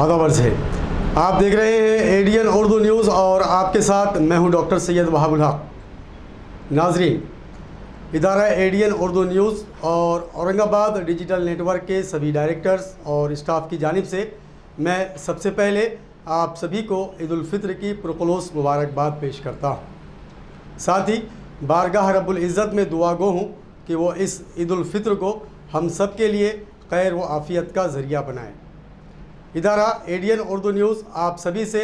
आदावर्स है। आप देख रहे हैं एडीएन उर्दू न्यूज़ और आपके साथ मैं हूं डॉक्टर सैयद वहाबुल हक। नाजरीन, इदारा एडीएन उर्दू न्यूज़ और औरंगाबाद डिजिटल नेटवर्क के सभी डायरेक्टर्स और स्टाफ की जानिब से मैं सबसे पहले आप सभी को ईद उल फित्र की पुरखुलूस मुबारकबाद पेश करता हूँ। साथ ही बारगाह रब्बुल इज़्ज़त में दुआ गो हूँ कि वो इस ईद उल फित्र को हम सब के लिए खैर व आफ़ियत का ज़रिया बनाए। इदारा एडीएन उर्दू न्यूज़ आप सभी से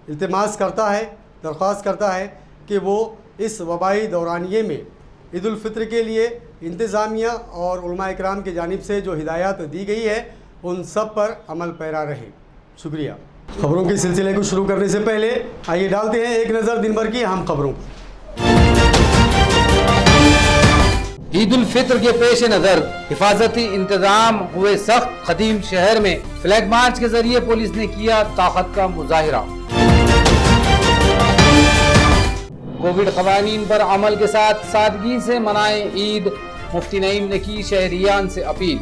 इल्तिमास करता है, दरख्वास्त करता है कि वो इस वबाई दौरानिये में ईद उल फित्र के लिए इंतज़ामिया और उलमा इकराम की जानिब से जो हिदायत दी गई है उन सब पर अमल पैरा रहे। शुक्रिया। खबरों के सिलसिले को शुरू करने से पहले आइए डालते हैं एक नज़र दिन भर की अहम खबरों पर। ईद उल फित्र के पेश नजर हिफाजती इंतजाम हुए सख्त। खदीम शहर में फ्लैग मार्च के जरिए पुलिस ने किया ताकत का मुजाहिरा। कोविड कवानीन पर अमल के साथ सादगी से मनाए ईद, मुफ्ती नईम ने की शहरियान से अपील।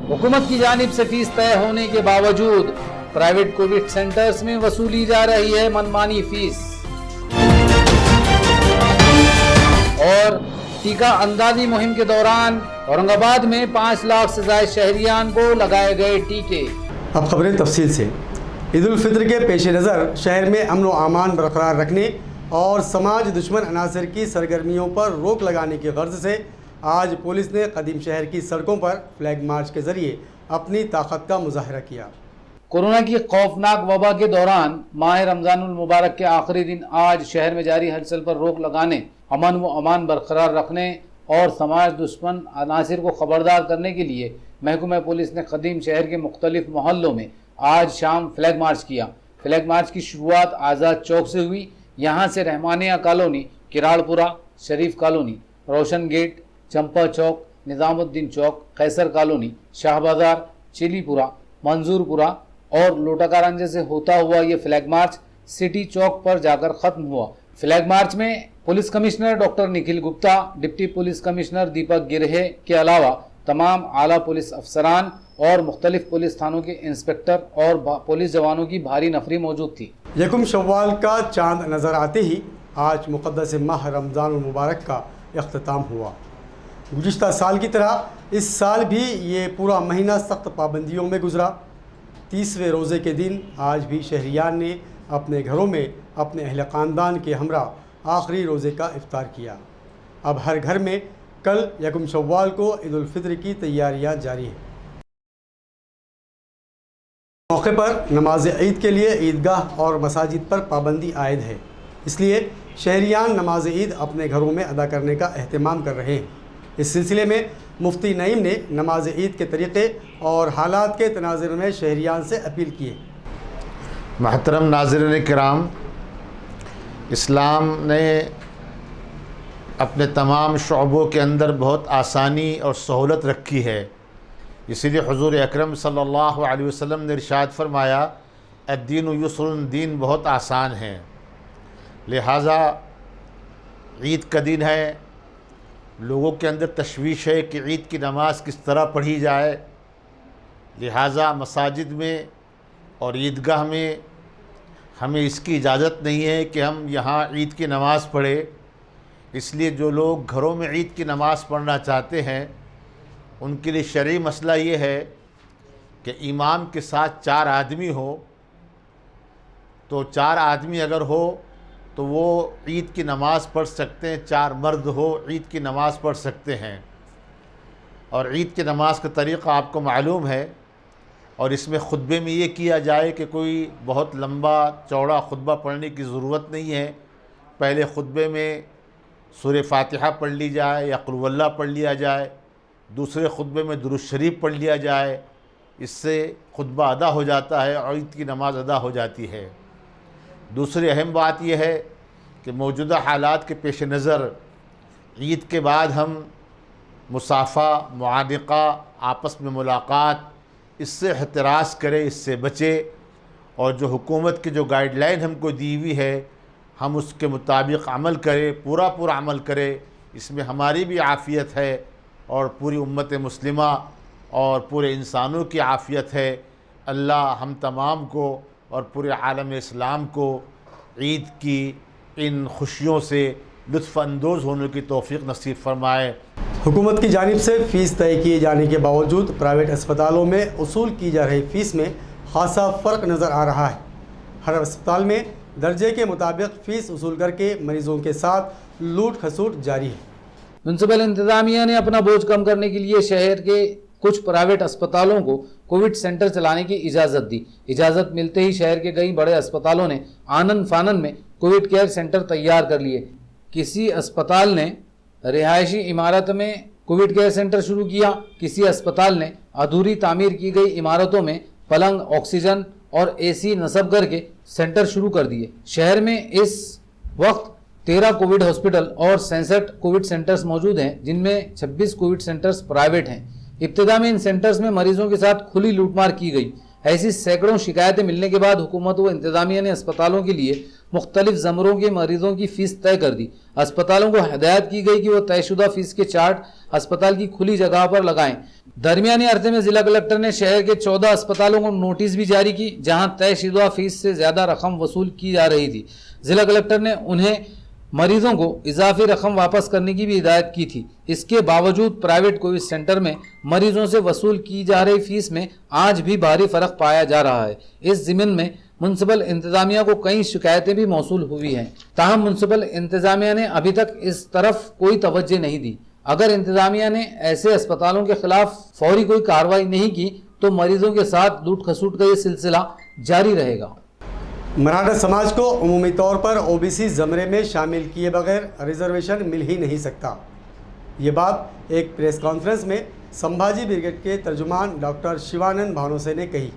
हुकूमत की जानिब से फीस तय होने के बावजूद प्राइवेट कोविड सेंटर्स में वसूली जा रही है मनमानी फीस। और टीका अंदाजी मुहिम के दौरान औरंगाबाद में 5 लाख से ज्यादा शहरियान को लगाए गए टीके। अब खबरें तफसील से। ईद उल फित्र के पेश नज़र शहर में अमन व अमान बरकरार रखने और समाज दुश्मन अनासर की सरगर्मियों पर रोक लगाने की गर्ज से आज पुलिस ने कदीम शहर की सड़कों पर फ्लैग मार्च के जरिए अपनी ताकत का मुजाहरा किया। कोरोना की खौफनाक वबा के दौरान माह रमजानुल मुबारक के आखिरी दिन आज शहर में जारी हलचल पर रोक लगाने, अमन व अमान बरकरार रखने और समाज दुश्मन अनासिर को खबरदार करने के लिए महकमा पुलिस ने कदीम शहर के मुख्तलिफ मोहल्लों में आज शाम फ्लैग मार्च किया। फ्लैग मार्च की शुरुआत आज़ाद चौक से हुई। यहाँ से रहमानिया कॉलोनी, किराड़पुरा, शरीफ कॉलोनी, रोशन गेट, चंपा चौक, निज़ामुद्दीन चौक, कैसर कॉलोनी, शाह बाजार, चिलीपुरा, मंजूरपुरा और लोटाकारंजे से होता हुआ ये फ्लैग मार्च सिटी चौक पर जाकर ख़त्म हुआ। फ्लैग मार्च में police commissioner doctor Nikhil Gupta, deputy police commissioner Deepak Girhe के अलावा तमाम आला पुलिस अफसरान और मुख्तलिफ पुलिस थानों के इंस्पेक्टर और पुलिस जवानों की भारी नफरी मौजूद थी। यकुम शव्वाल का चांद नज़र आते ही आज मुक़द्दस माह रमज़ान मुबारक का इख्तिताम हुआ। गुज़िश्ता साल की तरह इस साल भी ये पूरा महीना सख्त पाबंदियों में गुजरा। 30वें रोज़े के दिन आज भी शहरियान ने अपने घरों में अपने अहल ख़ानदान के हमरा आखिरी रोज़े का इफ्तार किया। अब हर घर में कल यकुम शव्वाल को ईद उल फित्र की तैयारियां जारी हैं। मौके पर नमाज ईद के लिए ईदगाह और मसाजिद पर पाबंदी आयद है, इसलिए शहरियान नमाज ईद अपने घरों में अदा करने का अहतमाम कर रहे हैं। इस सिलसिले में मुफ्ती नईम ने नमाज ईद के तरीक़े और हालात के तनाज़ुर में शहरियान से अपील की है। महतरम नाज़रीन किराम, इस्लाम ने अपने तमाम शोबों के अंदर बहुत आसानी और सहूलत रखी है। इसीलिए हुज़ूर अकरम सल्लल्लाहु अलैहि वसल्लम ने इरशाद फरमाया, अद्दीन युस्रुन, दीन बहुत आसान है। लिहाजा ईद का दिन है, लोगों के अंदर तशवीश है कि ईद की नमाज़ किस तरह पढ़ी जाए। लिहाजा मसाजिद में और ईदगाह में हमें इसकी इजाज़त नहीं है कि हम यहाँ ईद की नमाज़ पढ़े। इसलिए जो लोग घरों में ईद की नमाज़ पढ़ना चाहते हैं उनके लिए शरई मसला ये है कि इमाम के साथ 4 आदमी हो, तो 4 आदमी अगर हो तो वो ईद की नमाज़ पढ़ सकते हैं। 4 मर्द हो ईद की नमाज़ पढ़ सकते हैं। और ईद की नमाज़ का तरीक़ा आपको मालूम है। और इसमें खुतबे में ये किया जाए कि कोई बहुत लंबा चौड़ा खुतबा पढ़ने की ज़रूरत नहीं है। पहले खुतबे में सूरह फातिहा पढ़ ली जाए या कुल हुवल्लाह पढ़ लिया जाए, दूसरे खुतबे में दुरूद शरीफ पढ़ लिया जाए। इससे खुतबा अदा हो जाता है और ईद की नमाज़ अदा हो जाती है। दूसरी अहम बात यह है कि मौजूदा हालात के पेश नज़र ईद के बाद हम मुसाफ़ा, मुआनक़ा, आपस में मुलाकात, इससे एहतराज़ करें, इससे बचे। और जो हुकूमत की जो गाइडलाइन हमको दी हुई है हम उसके मुताबिक अमल करें, पूरा अमल करें। इसमें हमारी भी आफ़ियत है और पूरी उम्मत मुस्लिमा और पूरे इंसानों की आफ़ियत है। अल्लाह हम तमाम को और पूरे आलम इस्लाम को ईद की इन खुशियों से लुत्फ़ अंदोज़ होने की तौफ़ीक़ नसीब फ़रमाए। हुकूमत की जानिब से फ़ीस तय किए जाने के बावजूद प्राइवेट अस्पतालों में वसूल की जा रही फ़ीस में खासा फ़र्क नज़र आ रहा है। हर अस्पताल में दर्जे के मुताबिक फ़ीस वसूल करके मरीजों के साथ लूट खसूट जारी है। म्युनिसिपल इंतजामिया ने अपना बोझ कम करने के लिए शहर के कुछ प्राइवेट अस्पतालों को कोविड सेंटर चलाने की इजाज़त दी। इजाज़त मिलते ही शहर के कई बड़े अस्पतालों ने आनन फानन में कोविड केयर सेंटर तैयार कर लिए। किसी अस्पताल ने रिहायशी इमारत में कोविड केयर सेंटर शुरू किया, किसी अस्पताल ने अधूरी तामीर की गई इमारतों में पलंग, ऑक्सीजन और एसी नस्ब करके सेंटर शुरू कर दिए। शहर में इस वक्त 13 कोविड हॉस्पिटल और 67 कोविड सेंटर्स मौजूद हैं, जिनमें 26 कोविड सेंटर्स प्राइवेट हैं। इब्तिदा में इन सेंटर्स में मरीजों के साथ खुली लूटमार की गई। ऐसी सैकड़ों शिकायतें मिलने के बाद हुकूमत व इंतजामिया ने अस्पतालों के लिए मुख्तलिफ ज़मरों के मरीजों की फ़ीस तय कर दी। अस्पतालों को हिदायत की गई कि वो तयशुदा फ़ीस के चार्ट अस्पताल की खुली जगह पर लगाएं। दरमियानी अरसे में ज़िला कलेक्टर ने शहर के 14 अस्पतालों को नोटिस भी जारी की, जहां तयशुदा फ़ीस से ज़्यादा रकम वसूल की जा रही थी। ज़िला कलेक्टर ने उन्हें मरीजों को इजाफी रकम वापस करने की भी हिदायत की थी। इसके बावजूद प्राइवेट कोविड सेंटर में मरीजों से वसूल की जा रही फीस में आज भी भारी फर्क पाया जा रहा है। इस ज़िम्न में म्युनिसिपल इंतजामिया को कई शिकायतें भी मौसूल हुई हैं। ताहम म्युनिसिपल इंतजामिया ने अभी तक इस तरफ कोई तवज्जो नहीं दी। अगर इंतजामिया ने ऐसे अस्पतालों के खिलाफ फौरी कोई कार्रवाई नहीं की तो मरीजों के साथ लूट खसूट का ये सिलसिला जारी रहेगा। मराठा समाज को अमूमी तौर पर ओबीसी ज़मरे में शामिल किए बगैर रिजर्वेशन मिल ही नहीं सकता। ये बात एक प्रेस कॉन्फ्रेंस में संभाजी ब्रिगेड के तर्जुमान डॉक्टर शिवानंद भानुसे ने कही।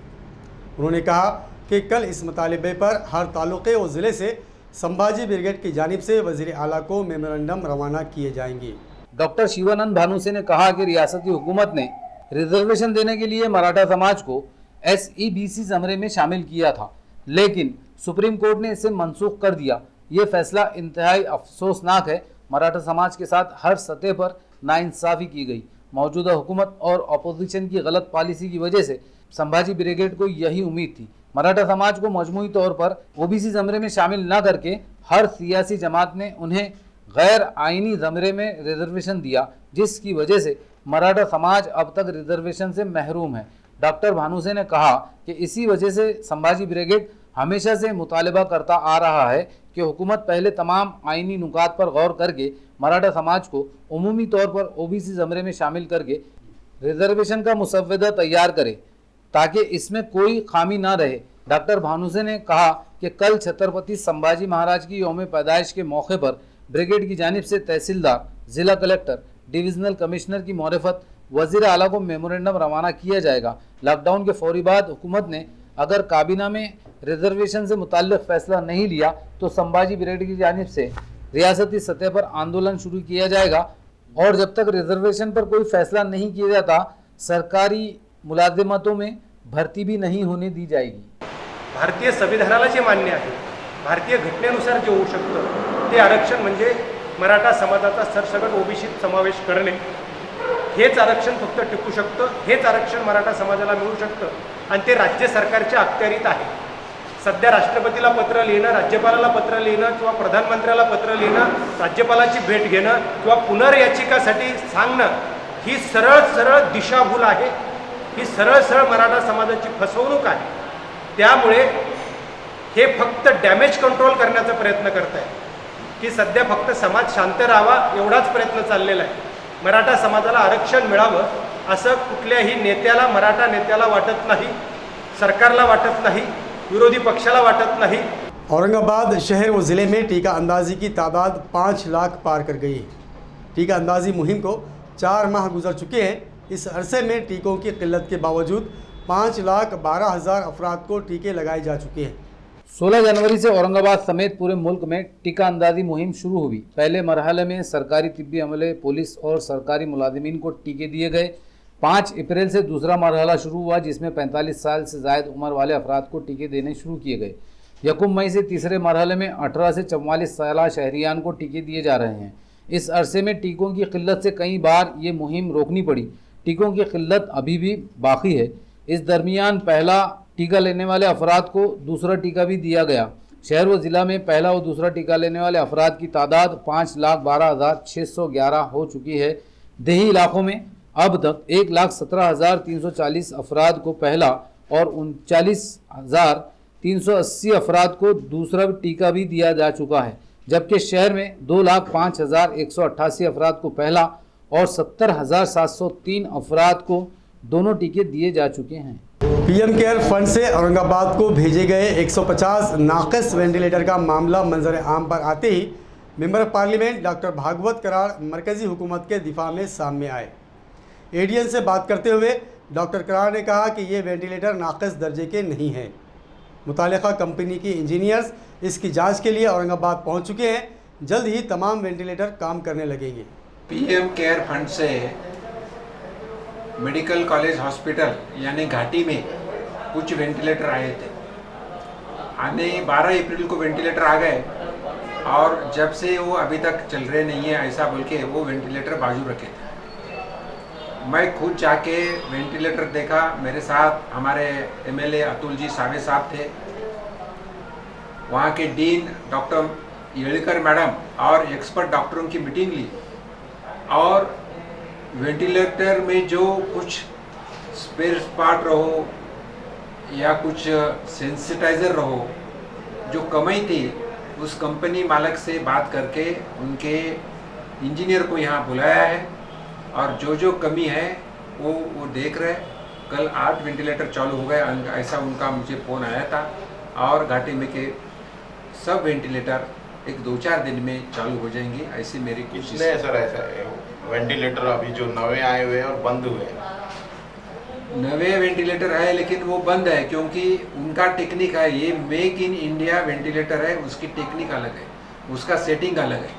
उन्होंने कहा कि कल इस मुतालिबे पर हर तालुके व ज़िले से संभाजी ब्रिगेड की जानिब से वज़ीर आला को मेमोरेंडम रवाना किए जाएंगे। डॉक्टर शिवानंद भानुसे ने कहा कि रियासती हुकूमत ने रिजर्वेशन देने के लिए मराठा समाज को SEBC ज़मरे में शामिल किया था, लेकिन सुप्रीम कोर्ट ने इसे मनसूख कर दिया। ये फैसला इंतहाई अफसोसनाक है। मराठा समाज के साथ हर सतह पर नाइंसाफ़ी की गई। मौजूदा हुकूमत और अपोजिशन की गलत पॉलिसी की वजह से संभाजी ब्रिगेड को यही उम्मीद थी। मराठा समाज को मजमूई तौर पर ओबीसी ज़मरे में शामिल न करके हर सियासी जमात ने उन्हें गैर आइनी ज़मरे में रिजर्वेशन दिया, जिसकी वजह से मराठा समाज अब तक रिजर्वेशन से महरूम है। डॉक्टर भानुसे ने कहा कि इसी वजह से संभाजी ब्रिगेड हमेशा से मुतालबा करता आ रहा है कि हुकूमत पहले तमाम आइनी नुकात पर गौर करके मराठा समाज को उमूमी तौर पर ओबीसी ज़मरे में शामिल करके रिजर्वेशन का मुसव्वदा तैयार करे ताकि इसमें कोई खामी ना रहे। डॉक्टर भानुसे ने कहा कि कल छत्रपति संभाजी महाराज की यौम पैदाइश के मौके पर ब्रिगेड की जानिब से तहसीलदार, ज़िला कलेक्टर, डिविजनल कमिश्नर की मारिफत वज़ीर आला को मेमोरेंडम रवाना किया जाएगा। लॉकडाउन के फौरी बाद हुकूमत ने अगर काबीना में रिजर्वेशन से मुताल्लिक़ फ़ैसला नहीं लिया तो संभाजी ब्रिगेड की जानिब से रियासती सतह पर आंदोलन शुरू किया जाएगा और जब तक रिजर्वेशन पर कोई फ़ैसला नहीं किया जाता सरकारी मुलाजिमतों में भर्ती भी नहीं होने दी जाएगी। भारतीय संविधानाला जे मान्य आहे, भारतीय घटनेनुसार जे होऊ शकतं ते आरक्षण म्हणजे मराठा समाजाचा सरसकट ओबीसीत समावेश करणे। हेच आरक्षण फक्त टिकू शकतं, हेच आरक्षण मराठा समाजाला मिळू शकतं आणि ते राज्य सरकारच्या अखत्यारीत आहे। सध्या राष्ट्रपतीला पत्र लिहिणं, राज्यपालाला पत्र लिहिणं किंवा प्रधानमंत्र्याला पत्र लिहिणं, राज्यपालाची भेट घेणं किंवा पुनर्याचिकासाठी सांगणं ही सरळ सरळ दिशाभूल आहे। ही सरळ सरळ मराठा समाजाची फसवणूक आहे। त्यामुळे हे फक्त डॅमेज कंट्रोल करण्याचा प्रयत्न करत आहे की सध्या फक्त समाज शांत राहावा एवढाच प्रयत्न चाललेला आहे। मराठा समाजाला आरक्षण मिळावं असं कुठल्याही नेत्याला, मराठा नेत्याला वाटत नाही, सरकारला वाटत नाही, विरोधी पक्षाला वाटत नहीं। औरंगाबाद शहर व ज़िले में टीका अंदाजी की तादाद 5 लाख पार कर गई है। टीका अंदाजी मुहिम को 4 माह गुजर चुके हैं। इस अरसे में टीकों की किल्लत के बावजूद 5,12,000 अफराद को टीके लगाए जा चुके हैं। 16 जनवरी से औरंगाबाद समेत पूरे मुल्क में टीका अंदाजी मुहिम शुरू हुई। पहले मरहले में सरकारी तिब्बी अमले, पुलिस और सरकारी मुलाजिमीन को टीके दिए गए। 5 अप्रैल से दूसरा मरहला शुरू हुआ जिसमें 45 साल से ज़ायद उम्र वाले अफराद को टीके देने शुरू किए गए। 1 मई से तीसरे मरहले में 18 से 44 साल शहरियान को टीके दिए जा रहे हैं। इस अरसे में टीकों की किल्लत से कई बार ये मुहिम रोकनी पड़ी। टीकों की किल्लत अभी भी बाकी है। इस दरमियान पहला टीका लेने वाले अफराद को दूसरा टीका भी दिया गया। शहर व ज़िला में पहला और दूसरा टीका लेने वाले अफराद की तादाद 5,12,611 हो चुकी है। देही इलाकों में अब तक 1,17,340 अफराद को पहला और 39,380 अफराद को दूसरा टीका भी दिया जा चुका है, जबकि शहर में 2,05,188 अफराद को पहला और 70,703 अफराद को दोनों टीके दिए जा चुके हैं। पीएम केयर फंड से औरंगाबाद को भेजे गए 150 नाक़िस वेंटिलेटर का मामला मंजर आम पर आते ही मेंबर पार्लियामेंट डॉक्टर भागवत करार मरकज़ी हुकूमत के दिफा में सामने आए। एडीएन से बात करते हुए डॉक्टर करार ने कहा कि ये वेंटिलेटर नाक़िस दर्जे के नहीं हैं। मुतालिका कंपनी की इंजीनियर्स इसकी जांच के लिए औरंगाबाद पहुंच चुके हैं। जल्द ही तमाम वेंटिलेटर काम करने लगेंगे। पीएम केयर फंड से मेडिकल कॉलेज हॉस्पिटल यानी घाटी में कुछ वेंटिलेटर आए थे। आने 12 अप्रैल को वेंटिलेटर आ गए और जब से वो अभी तक चल रहे नहीं है ऐसा बोल के वो वेंटिलेटर बाजू रखे थे। मैं खुद जाके वेंटिलेटर देखा। मेरे साथ हमारे एमएलए अतुल जी सावे साहब थे, वहाँ के डीन डॉक्टर येड़कर मैडम और एक्सपर्ट डॉक्टरों की मीटिंग ली और वेंटिलेटर में जो कुछ स्पेयर पार्ट रहो या कुछ सेंसिटाइज़र रहो जो कमी थी, उस कंपनी मालिक से बात करके उनके इंजीनियर को यहाँ बुलाया है और जो कमी है वो देख रहे। कल 8 वेंटिलेटर चालू हो गए ऐसा उनका मुझे फ़ोन आया था और घाटी में के सब वेंटिलेटर 1-2-4 दिन में चालू हो जाएंगे, ऐसी मेरी कोशिश है। सर ऐसा वेंटिलेटर अभी जो नए आए हुए और बंद हुए? नए वेंटिलेटर है लेकिन वो बंद है क्योंकि उनका टेक्निक है। ये मेक इन इंडिया वेंटिलेटर है, उसकी टेक्निक अलग है, उसका सेटिंग अलग है।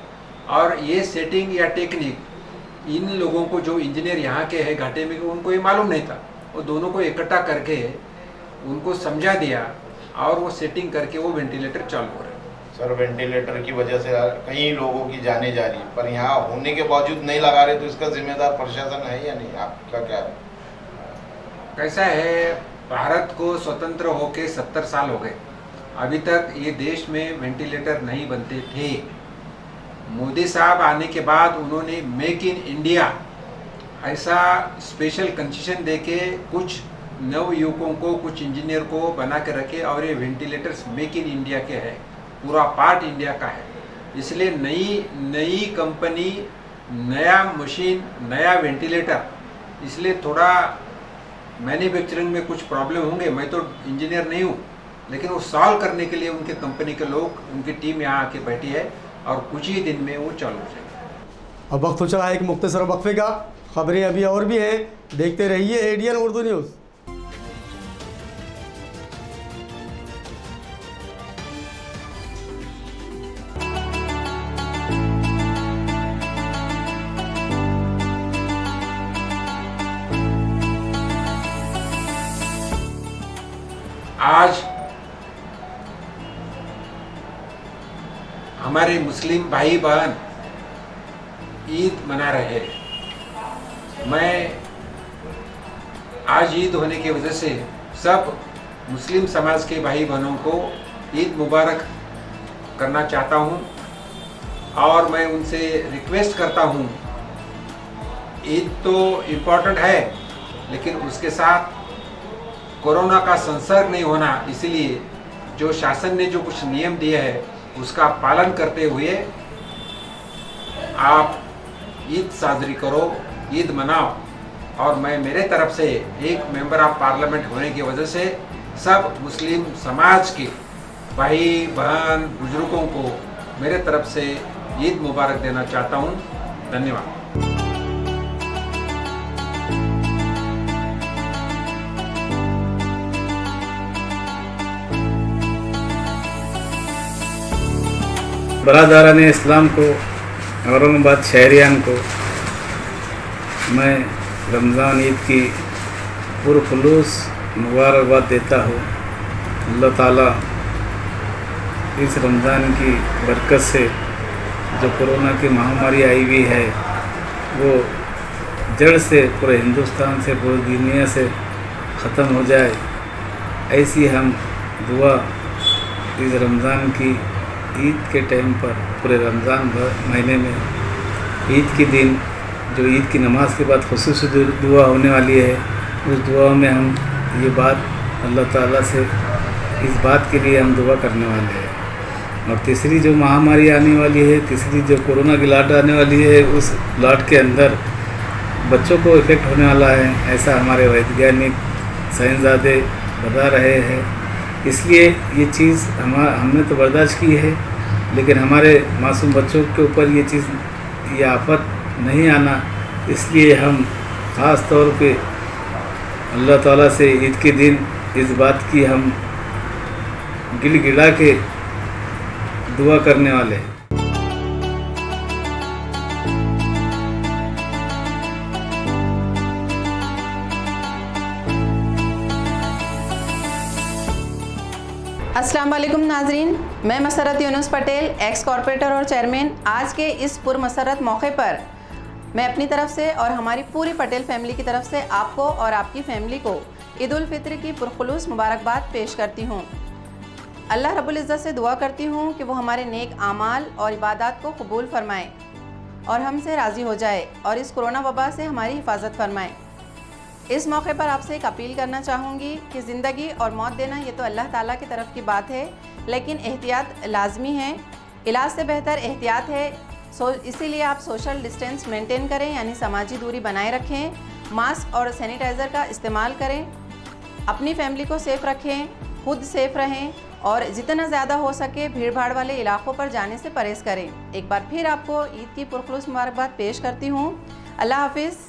और ये सेटिंग या टेक्निक इन लोगों को जो इंजीनियर यहाँ के हैं घाटे में, उनको ये मालूम नहीं था। वो दोनों को इकट्ठा करके उनको समझा दिया और वो सेटिंग करके वो वेंटिलेटर चालू हो रहे हैं। सर वेंटिलेटर की वजह से कई लोगों की जाने जा रही है, पर यहाँ होने के बावजूद नहीं लगा रहे, तो इसका जिम्मेदार प्रशासन है या नहीं? आपका क्या है? कैसा है, भारत को स्वतंत्र होके 70 साल हो गए, अभी तक ये देश में वेंटिलेटर नहीं बनते थे। मोदी साहब आने के बाद उन्होंने मेक इन इंडिया ऐसा स्पेशल कंसेशन देके कुछ नव युवकों को, कुछ इंजीनियर को बना के रखे और ये वेंटिलेटर्स मेक इन इंडिया के है, पूरा पार्ट इंडिया का है। इसलिए नई कंपनी, नया मशीन, नया वेंटिलेटर, इसलिए थोड़ा मैन्युफैक्चरिंग में कुछ प्रॉब्लम होंगे। मैं तो इंजीनियर नहीं हूँ, लेकिन वो सॉल्व करने के लिए उनके कंपनी के लोग, उनकी टीम यहाँ आके बैठी है और कुछ ही दिन में वो चालू हो जाएगा। अब वक्त हो चला है एक मुख्तसर वक्फे का। खबरें अभी और भी हैं, देखते रहिए एडीएन उर्दू न्यूज़। आज हमारे मुस्लिम भाई बहन ईद मना रहे हैं। मैं आज ईद होने की वजह से सब मुस्लिम समाज के भाई बहनों को ईद मुबारक करना चाहता हूं और मैं उनसे रिक्वेस्ट करता हूं, ईद तो इम्पोर्टेंट है लेकिन उसके साथ कोरोना का संसर्ग नहीं होना, इसलिए जो शासन ने जो कुछ नियम दिए हैं उसका पालन करते हुए आप ईद साजरी करो, ईद मनाओ। और मैं मेरे तरफ से एक मेंबर ऑफ पार्लियामेंट होने की वजह से सब मुस्लिम समाज के भाई बहन बुजुर्गों को मेरे तरफ से ईद मुबारक देना चाहता हूँ। धन्यवाद। बरादरान इस्लाम को, औरंगाबाद शहरियान को मैं रमज़ान ईद की पुरखुलूस मुबारकबाद देता हूँ। अल्लाह ताला इस रमज़ान की बरकत से जो कोरोना की महामारी आई हुई है वो जड़ से पूरे हिंदुस्तान से पूरी दुनिया से ख़त्म हो जाए, ऐसी हम दुआ इस रमज़ान की ईद के टाइम पर पूरे रमज़ान भर महीने में ईद के दिन जो ईद की नमाज के बाद खुसूसी दुआ होने वाली है, उस दुआ में हम ये बात अल्लाह ताला से इस बात के लिए हम दुआ करने वाले हैं। और तीसरी जो महामारी आने वाली है, तीसरी जो कोरोना की लाट आने वाली है, उस लाट के अंदर बच्चों को इफ़ेक्ट होने वाला है, ऐसा हमारे वैज्ञानिक साइंसदादे बता रहे हैं। इसलिए ये चीज़ हमने तो बर्दाश्त की है, लेकिन हमारे मासूम बच्चों के ऊपर ये चीज़, ये आफत नहीं आना, इसलिए हम ख़ास तौर पे अल्लाह ताला से ईद के दिन इस बात की हम गिड़गिड़ा के दुआ करने वाले हैं। अस्सलाम वालेकुम नाजरीन, मैं मसरत यूनुस पटेल, एक्स कॉरपोरेटर और चेयरमैन। आज के इस पुरमसरत मौके पर मैं अपनी तरफ से और हमारी पूरी पटेल फैमिली की तरफ से आपको और आपकी फैमिली को ईद उल फित्र की पुरखुलूस मुबारकबाद पेश करती हूँ। अल्लाह रब्बुल इज़्ज़त से दुआ करती हूँ कि वो हमारे नेक आमाल और इबादत को कबूल फरमाए और हमसे राज़ी हो जाए और इस कोरोना वबा से हमारी हिफाजत फरमाए। इस मौके पर आपसे एक अपील करना चाहूँगी कि ज़िंदगी और मौत देना ये तो अल्लाह ताला की तरफ की बात है, लेकिन एहतियात लाजमी है। इलाज से बेहतर एहतियात है। इसीलिए आप सोशल डिस्टेंस मेंटेन करें, यानी समाजी दूरी बनाए रखें, मास्क और सैनिटाइज़र का इस्तेमाल करें, अपनी फैमिली को सेफ़ रखें, खुद सेफ़ रहें और जितना ज़्यादा हो सके भीड़ भाड़ वाले इलाक़ों पर जाने से परहेज़ करें। एक बार फिर आपको ईद की पुरखुलूस मुबारकबाद पेश करती हूँ। अल्लाह हाफिज़।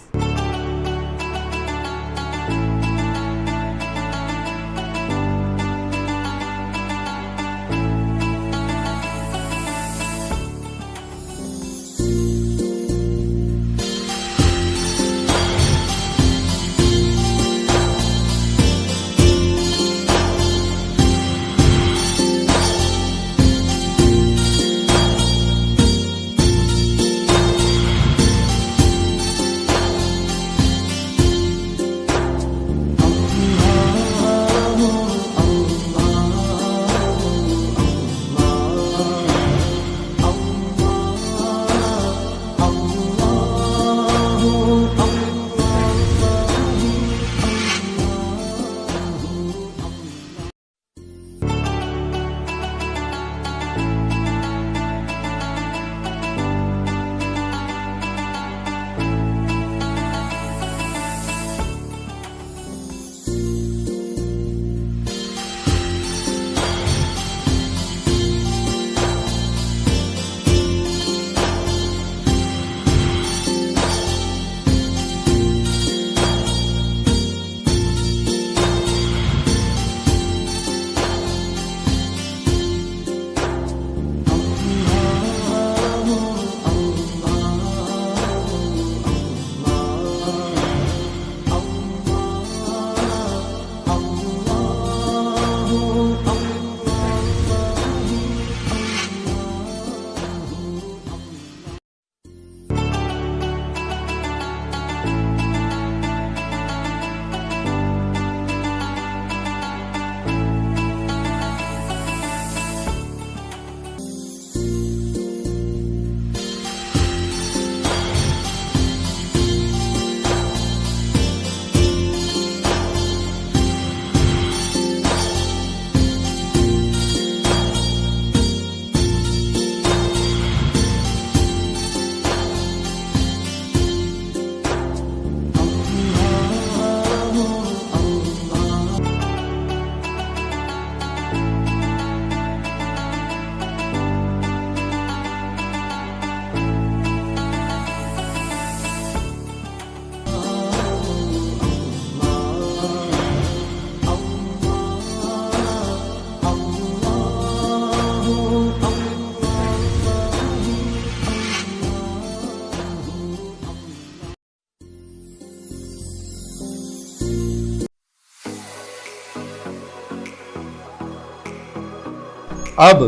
अब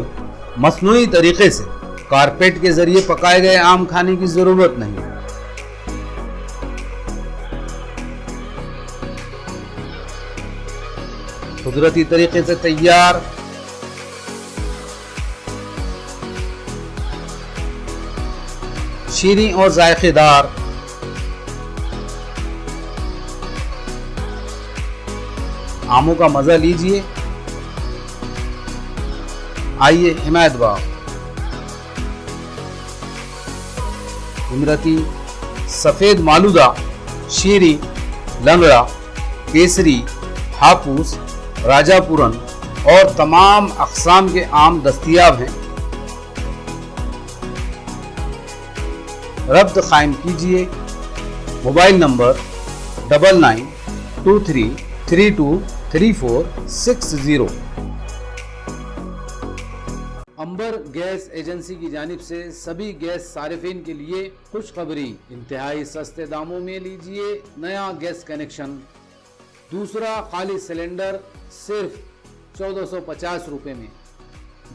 मसनूई तरीके से कारपेट के जरिए पकाए गए आम खाने की ज़रूरत नहीं। कुदरती तरीके से तैयार शीरी और जायकेदार आमों का मजा लीजिए। आइए हिमायत बाग। इमरती, सफेद मालूदा, शीरी, लंगड़ा, केसरी, हापूस, राजापुरन और तमाम अक़साम के आम दस्तयाब हैं। रब्त कायम कीजिए। Mobile number 9923323460। अंबर गैस एजेंसी की जानिब से सभी गैस सारिफिन के लिए खुशखबरी, इंतहाई सस्ते दामों में लीजिए नया गैस कनेक्शन। दूसरा खाली सिलेंडर सिर्फ 1450 रुपये में।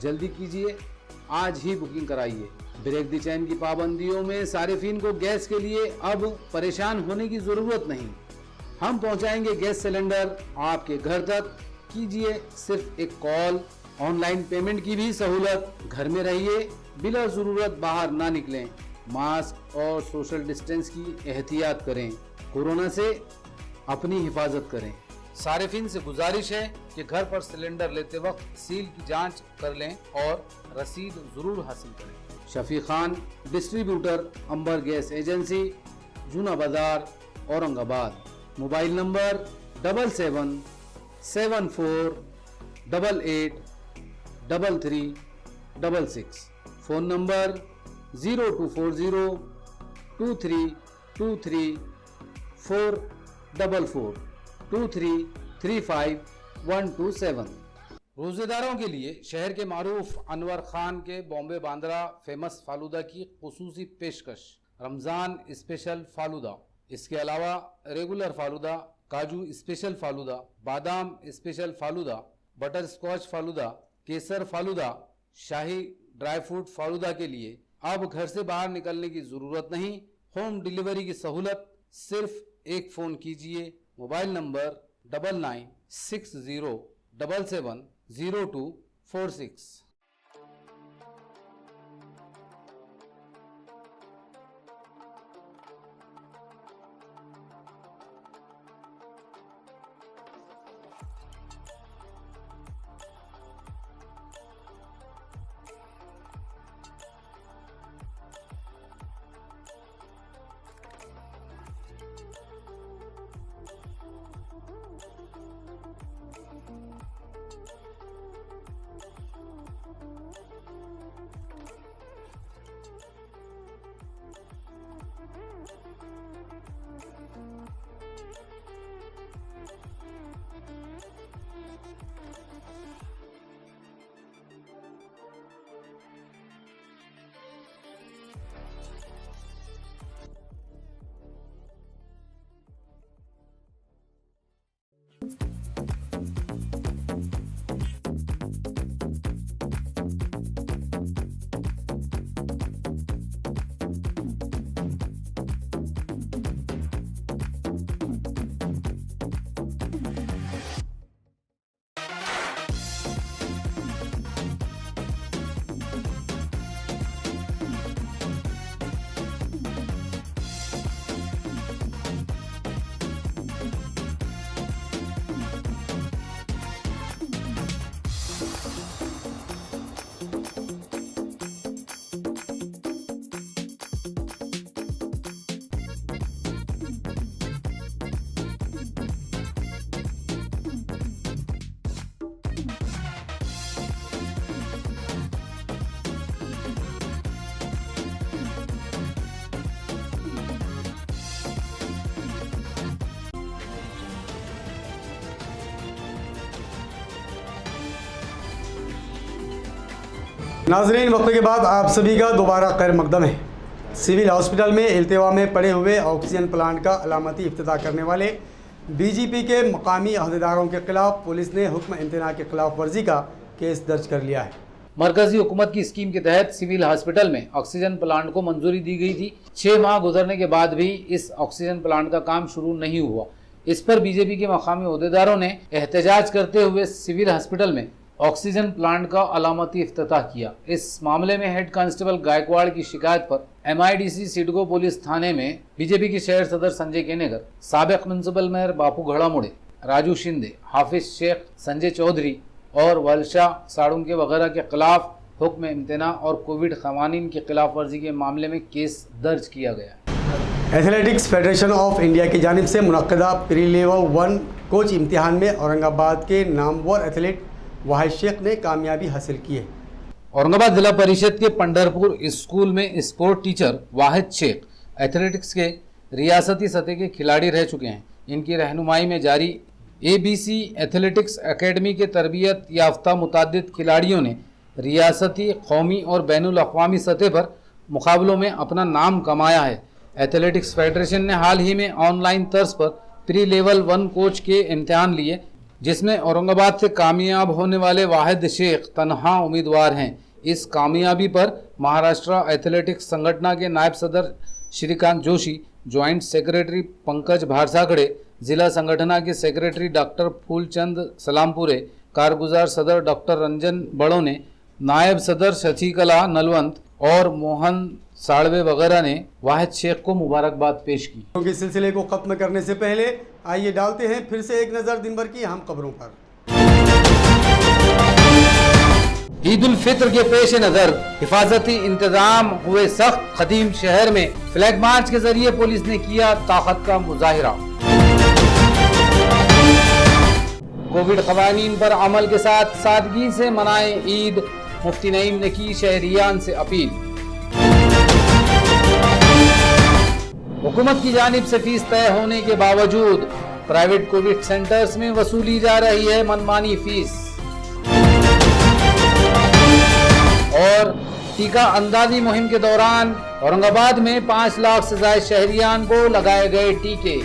जल्दी कीजिए, आज ही बुकिंग कराइए। ब्रेक दी चैन की पाबंदियों में सारिफिन को गैस के लिए अब परेशान होने की ज़रूरत नहीं। हम पहुंचाएंगे गैस सिलेंडर आपके घर तक। कीजिए सिर्फ एक कॉल। ऑनलाइन पेमेंट की भी सहूलत। घर में रहिए, बिला ज़रूरत बाहर ना निकलें। मास्क और सोशल डिस्टेंस की एहतियात करें। कोरोना से अपनी हिफाजत करें। सारिफिन से गुजारिश है कि घर पर सिलेंडर लेते वक्त सील की जांच कर लें और रसीद ज़रूर हासिल करें। शफी खान, डिस्ट्रीब्यूटर, अंबर गैस एजेंसी, जूना बाजार, Aurangabad. Mobile number 7774883366। Phone number 0240232344 2335127127। रोज़ेदारों के लिए शहर के मारूफ अनवर खान के बॉम्बे बांद्रा फेमस फालूदा की खुसूसी पेशकश, रमज़ान स्पेशल फालूदा। इसके अलावा रेगुलर फालूदा, काजू स्पेशल फालूदा, बादाम special falooda, butterscotch falooda, केसर फालूदा, शाही ड्राई फ्रूट फालूदा के लिए अब घर से बाहर निकलने की ज़रूरत नहीं। होम डिलीवरी की सहूलत। सिर्फ एक फ़ोन कीजिए। Mobile number 9960770246। नाजरीन, वक्त के बाद आप सभी का दोबारा खैर मकदम है। सिविल हॉस्पिटल में इल्तिवा में पड़े हुए ऑक्सीजन प्लांट का अलामती इफ्तिताह करने वाले बीजीपी के मकामी अहदेदारों के खिलाफ पुलिस ने हुक्म इम्तना की खिलाफ वर्जी का केस दर्ज कर लिया है। मरकजी हुकूमत की स्कीम के तहत सिविल हॉस्पिटल में ऑक्सीजन प्लांट को मंजूरी दी गई थी। 6 माह गुजरने के बाद भी इस ऑक्सीजन प्लांट का काम शुरू नहीं हुआ। इस पर बीजेपी के मकामी ओहदेदारों ने एहतजाज करते हुए सिविल हॉस्पिटल में ऑक्सीजन प्लांट का अलामती इफ्तिताह किया। इस मामले में हेड कांस्टेबल गायकवाड़ की शिकायत पर MIDC सिडको पुलिस थाने में बीजेपी के शहर सदर संजय केनेगर, साबिक म्युनिसिपल मेयर बापू घड़ामुड़े, राजू शिंदे, हाफिज शेख, संजय चौधरी और वलशा साड़ुंके वगैरह के खिलाफ हुक्म इम्तना और कोविड कवानीन की खिलाफ वर्जी के मामले में केस दर्ज किया गया। एथलेटिक्स फेडरेशन ऑफ इंडिया की जानिब से मुनक्कदा प्री लेवल 1 कोच इम्तिहान में औरंगाबाद के नामवर एथलीट वाहिद शेख ने कामयाबी हासिल की है। औरंगाबाद जिला परिषद के पंढरपुर स्कूल में स्पोर्ट टीचर वाहिद शेख एथलेटिक्स के रियासती सतह के खिलाड़ी रह चुके हैं। इनकी रहनुमाई में जारी ABC एथलेटिक्स एकेडमी के तरबियत याफ्ता मुताद्दिद खिलाड़ियों ने रियासती, कौमी और बैनुल अक़वामी सतह पर मुकाबलों में अपना नाम कमाया है। एथलेटिक्स फेडरेशन ने हाल ही में ऑनलाइन तर्ज पर प्री लेवल 1 कोच के इम्तिहान लिए, जिसमें औरंगाबाद से कामयाब होने वाले वाहिद शेख तनहा उम्मीदवार हैं। इस कामयाबी पर महाराष्ट्र एथलेटिक्स संगठन के नायब सदर श्रीकांत जोशी, ज्वाइंट सेक्रेटरी पंकज भारसाखड़े, जिला संगठन के सेक्रेटरी डॉक्टर फूलचंद सलामपुरे, कारगुजार सदर डॉक्टर रंजन बड़ोने, नायब सदर शशिकला नलवंत और मोहन साड़वे वगैरह ने वाहिद शेख को मुबारकबाद पेश की। क्योंकि सिलसिले को खत्म करने से पहले आइए डालते हैं फिर से एक नज़र दिन भर की अहम खबरों पर। ईद उल फित्र के पेश नजर हिफाजती इंतजाम हुए सख्त। खदीम शहर में फ्लैग मार्च के जरिए पुलिस ने किया ताकत का मुजाहिरा। कोविड कवानीन पर अमल के साथ सादगी से मनाए ईद, मुफ्ती नईम ने की शहरियान से अपील। हुकूमत की जानिब से फीस तय होने के बावजूद प्राइवेट कोविड सेंटर्स में वसूली जा रही है मनमानी फीस। और टीका अंदाजी मुहिम के दौरान औरंगाबाद में 5 लाख से ज्यादा शहरियान को लगाए गए टीके।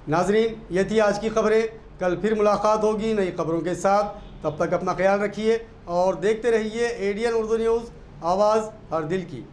नाजरीन, ये थी आज की खबरें। कल फिर मुलाकात होगी नई खबरों के साथ। तब तक अपना ख्याल रखिए और देखते रहिए ADN उर्दू न्यूज़, आवाज़ हर दिल की।